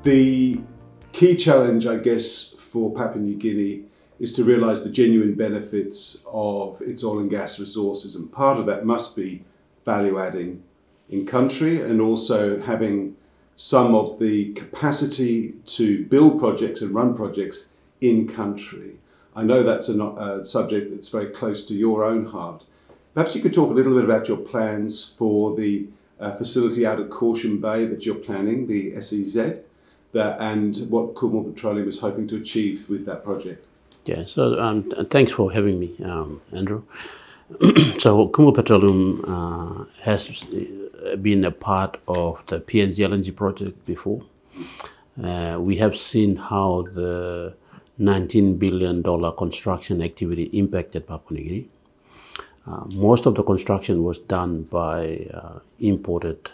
The key challenge, I guess, for Papua New Guinea is to realise the genuine benefits of its oil and gas resources, and part of that must be value adding in country and also having some of the capacity to build projects and run projects in country. I know that's a subject that's very close to your own heart. Perhaps you could talk a little bit about your plans for the facility out at Caution Bay that you're planning, the SEZ, and what Kumul Petroleum is hoping to achieve with that project. Yeah, so thanks for having me, Andrew. So Kumul Petroleum has been a part of the PNG LNG project before. We have seen how the $19 billion construction activity impacted Papua New Guinea. Most of the construction was done by imported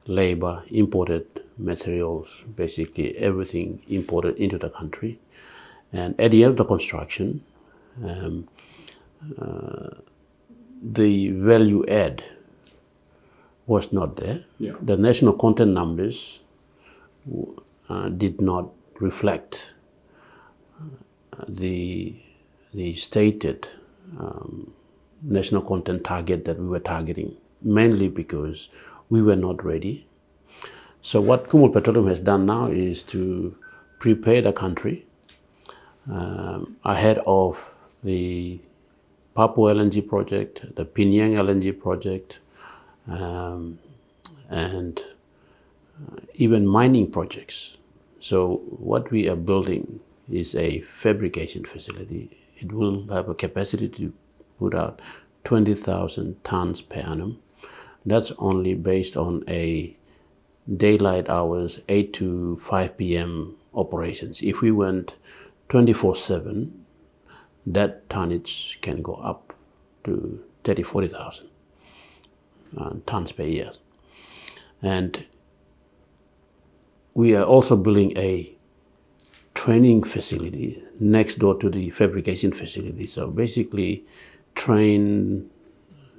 labor, imported materials, basically everything imported into the country. And at the end of the construction, the value add was not there. Yeah. The national content numbers did not reflect the stated national content target that we were targeting, mainly because we were not ready. So what Kumul Petroleum has done now is to prepare the country ahead of the Papua LNG project, the Piniang LNG project, and even mining projects. So what we are building is a fabrication facility. It will have a capacity to put out 20,000 tons per annum. That's only based on a daylight hours, 8 to 5 p.m. operations. If we went 24/7, that tonnage can go up to 40,000 tons per year. And we are also building a training facility next door to the fabrication facility. So basically train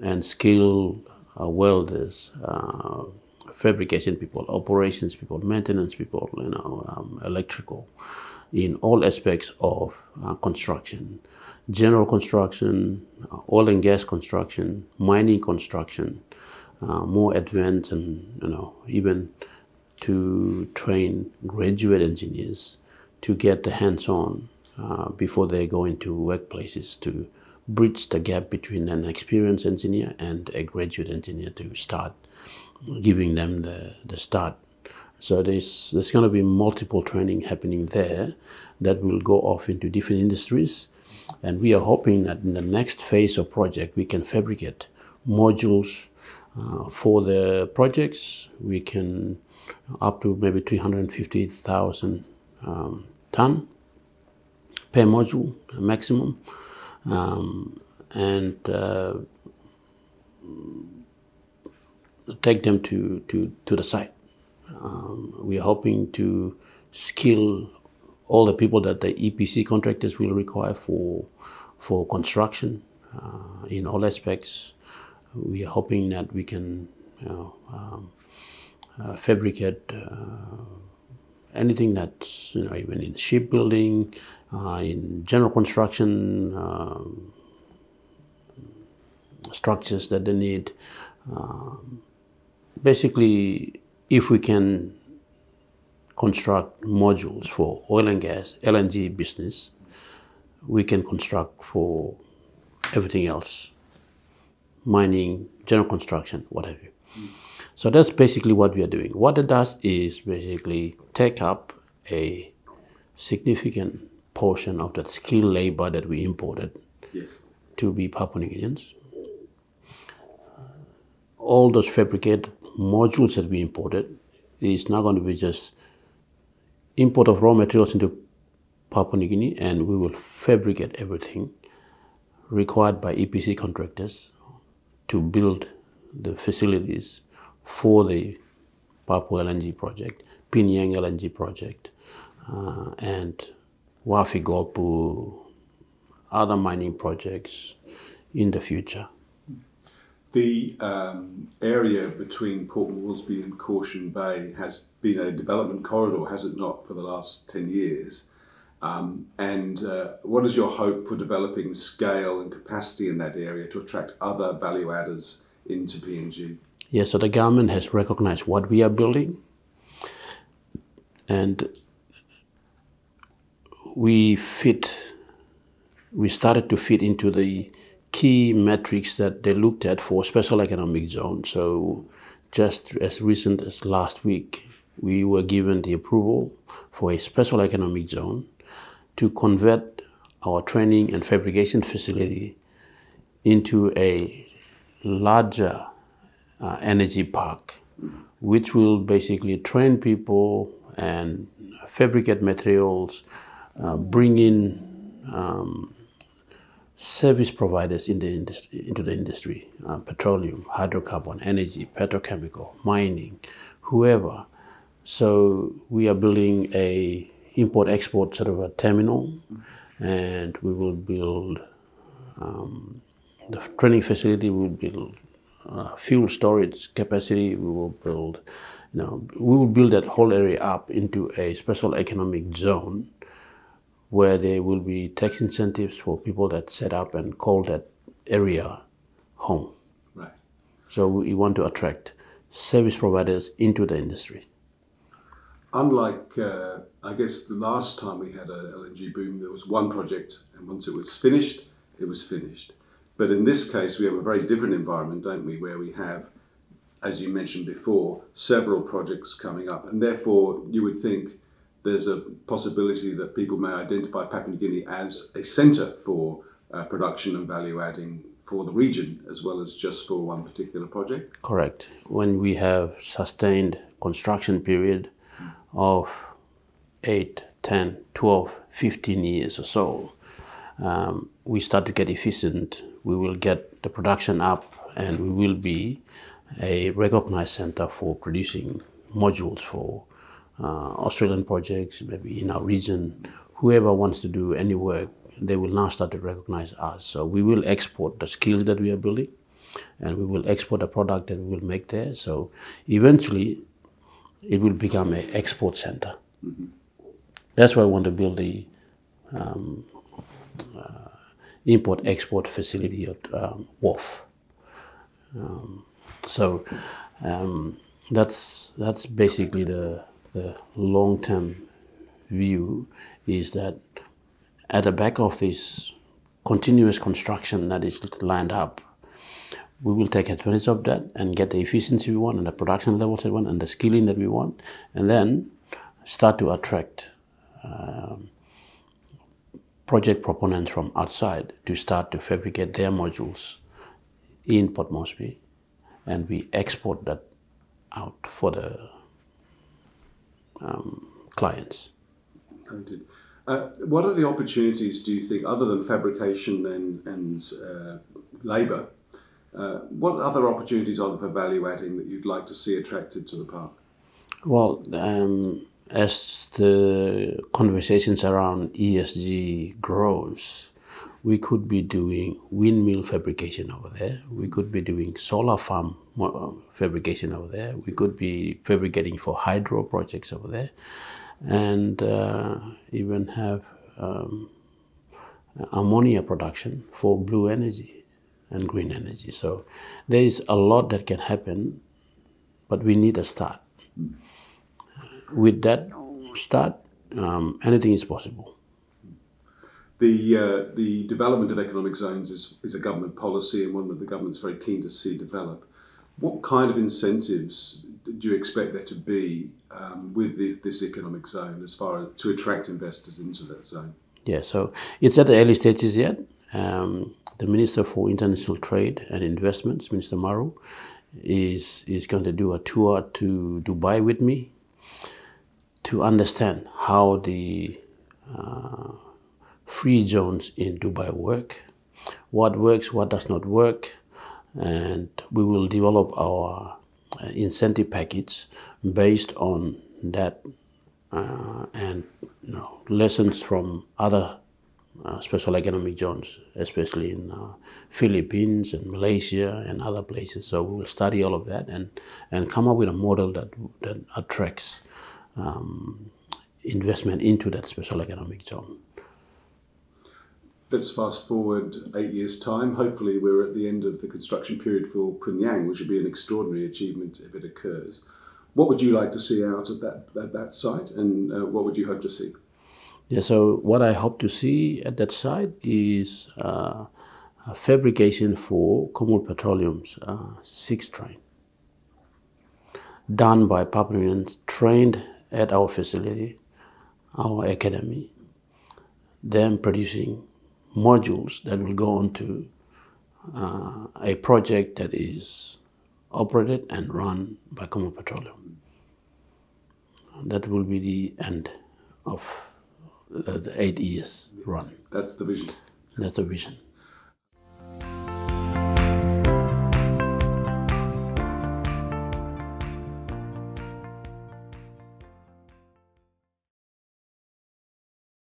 and skill welders, fabrication people, operations people, maintenance people, electrical, in all aspects of construction, general construction, oil and gas construction, mining construction, more advanced, and even to train graduate engineers to get the hands-on before they go into workplaces, to bridge the gap between an experienced engineer and a graduate engineer, to start giving them the start. So there's going to be multiple training happening there that will go off into different industries. And we are hoping that in the next phase of project, we can fabricate modules for the projects. We can up to maybe 350,000 ton per module maximum, and take them to the site. We are hoping to skill all the people that the EPC contractors will require for construction in all aspects. We are hoping that we can fabricate anything that's even in shipbuilding, in general construction, structures that they need. Basically, if we can construct modules for oil and gas, LNG business, we can construct for everything else, mining, general construction, whatever. So that's basically what we are doing. What it does is basically take up a significant portion of that skilled labor that we imported to be Papua New Guineans. All those fabricated modules that we imported is now going to be just import of raw materials into Papua New Guinea, and we will fabricate everything required by EPC contractors to build the facilities for the Papua LNG project, Piniang LNG project, and Wafi Golpu, other mining projects in the future. The area between Port Moresby and Caution Bay has been a development corridor, has it not, for the last 10 years? What is your hope for developing scale and capacity in that area to attract other value adders into PNG? Yeah, so the government has recognized what we are building, and we started to fit into the key metrics that they looked at for special economic zone. So just as recent as last week, we were given the approval for a special economic zone to convert our training and fabrication facility into a larger energy park, which will basically train people and fabricate materials, bring in service providers into the industry, petroleum, hydrocarbon, energy, petrochemical, mining, whoever. So we are building a import-export sort of a terminal, and we will build the training facility, we will build fuel storage capacity, we will build, we will build that whole area up into a special economic zone where there will be tax incentives for people that set up and call that area home. Right. So we want to attract service providers into the industry. Unlike, I guess, the last time we had a LNG boom, there was one project, and once it was finished, it was finished. But in this case, we have a very different environment, don't we, where we have, as you mentioned before, several projects coming up, and therefore you would think there's a possibility that people may identify Papua New Guinea as a centre for production and value adding for the region, as well as just for one particular project? Correct. When we have sustained construction period of 8, 10, 12, 15 years or so, we start to get efficient. We will get the production up, and we will be a recognized centre for producing modules for Australian projects, maybe in our region. Whoever wants to do any work, they will now start to recognize us. So we will export the skills that we are building, and we will export the product that we will make there. So eventually, it will become an export center. Mm-hmm. That's why I want to build the import-export facility at WAF. That's basically the long-term view, is that at the back of this continuous construction that is lined up, we will take advantage of that and get the efficiency we want and the production levels we want and the skilling that we want, and then start to attract project proponents from outside to start to fabricate their modules in Port Moresby, and we export that out for the clients. Noted. What are the opportunities, do you think, other than fabrication and labour? What other opportunities are there for value adding that you'd like to see attracted to the park? Well, as the conversations around ESG grows, we could be doing windmill fabrication over there. We could be doing solar farm fabrication over there. We could be fabricating for hydro projects over there, and even have ammonia production for blue energy and green energy. So there is a lot that can happen, but we need a start. With that start, anything is possible. The development of economic zones is a government policy, and one that the government's very keen to see develop. What kind of incentives do you expect there to be with this economic zone as far as to attract investors into that zone? Yeah, so it's at the early stages yet. The Minister for International Trade and Investments, Minister Maru, is going to do a tour to Dubai with me to understand how the free zones in Dubai work, what works, what does not work, and we will develop our incentive package based on that and lessons from other special economic zones, especially in Philippines and Malaysia and other places. So we will study all of that and come up with a model that attracts investment into that special economic zone. Let's fast forward 8 years' time. Hopefully we're at the end of the construction period for Punyang, which would be an extraordinary achievement if it occurs. What would you like to see out of that site, and what would you hope to see? Yeah, so what I hope to see at that site is a fabrication for Kumul Petroleum's 6th train, done by Papuans trained at our facility, our academy, them producing modules that will go on to a project that is operated and run by Kumul Petroleum. That will be the end of the 8 years run. That's the vision. That's the vision.